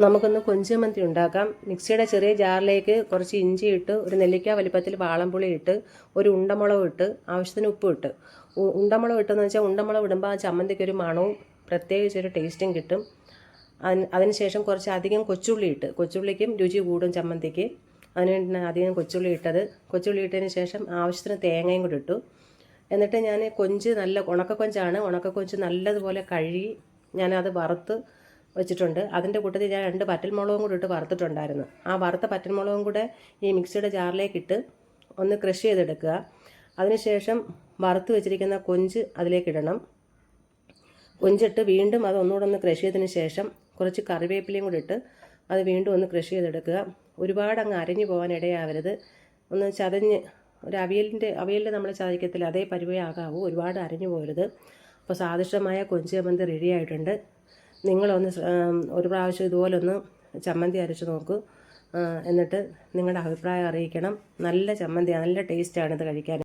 നമുക്കൊന്ന് കൊഞ്ച് ചമ്മന്തി ഉണ്ടാക്കാം. മിക്സിയുടെ ചെറിയ ജാറിലേക്ക് കുറച്ച് ഇഞ്ചി ഇട്ട്, ഒരു നെല്ലിക്ക വലിപ്പത്തിൽ വാളംപുളി ഇട്ട്, ഒരു ഉണ്ടമുളക് ഇട്ട്, ആവശ്യത്തിന് ഉപ്പ് ഇട്ട്. ഉണ്ടമുളക് ഇട്ടെന്ന് വെച്ചാൽ ഉണ്ടമുളക് ഇടുമ്പോൾ ആ ചമ്മന്തിക്കൊരു മണവും പ്രത്യേകിച്ചൊരു ടേസ്റ്റും കിട്ടും. അതിനുശേഷം കുറച്ച് അധികം കൊച്ചുള്ളി ഇട്ട്, കൊച്ചുള്ളിക്കും രുചി കൂടും ചമ്മന്തിക്ക്. അതിനുവേണ്ടി അധികം കൊച്ചുള്ളി ഇട്ടത്. കൊച്ചുള്ളി ഇട്ടതിന് ശേഷം ആവശ്യത്തിന് തേങ്ങയും കൂടി ഇട്ടു. എന്നിട്ട് ഞാൻ കൊഞ്ച് നല്ല ഉണക്കക്കൊഞ്ചാണ്, ഉണക്കക്കൊഞ്ച് നല്ലതുപോലെ കഴുകി ഞാനത് വറുത്ത് വെച്ചിട്ടുണ്ട്. അതിൻ്റെ കൂട്ടത്തിൽ ഞാൻ 2 പറ്റൽമുളകും കൂടി ഇട്ട് വറുത്തിട്ടുണ്ടായിരുന്നു. ആ വറുത്ത പറ്റൽമുളകും കൂടെ ഈ മിക്സിയുടെ ജാറിലേക്ക് ഇട്ട് ഒന്ന് ക്രഷ് ചെയ്തെടുക്കുക. അതിനുശേഷം വറുത്ത് വെച്ചിരിക്കുന്ന കൊഞ്ച് അതിലേക്കിടണം. കൊഞ്ചിട്ട് വീണ്ടും അത് ഒന്നുകൂടെ ഒന്ന് ക്രഷ് ചെയ്തതിന് ശേഷം കുറച്ച് കറിവേപ്പിലയും കൂടി ഇട്ട് അത് വീണ്ടും ഒന്ന് ക്രഷ് ചെയ്തെടുക്കുക. ഒരുപാട് അങ്ങ് അരഞ്ഞു പോകാൻ ഇടയാവരുത്. ഒന്ന് ചതഞ്ഞ് ഒരു അവിയലിൻ്റെ നമ്മൾ ചതയ്ക്കത്തില്ല, അതേ പരുവേ ആകാവൂ, ഒരുപാട് അരഞ്ഞു പോകരുത്. അപ്പോൾ സ്വാദിഷ്ടമായ കൊഞ്ച് ചമ്മന്തി റെഡി ആയിട്ടുണ്ട്. നിങ്ങളൊന്ന് ഒരു പ്രാവശ്യം ഇതുപോലെ ഒന്ന് ചമ്മന്തി അരച്ച് നോക്കൂ. എന്നിട്ട് നിങ്ങളുടെ അഭിപ്രായം അറിയിക്കണം. നല്ല ചമ്മന്തിയാണ്, നല്ല ടേസ്റ്റാണ് ഇത് കഴിക്കാൻ.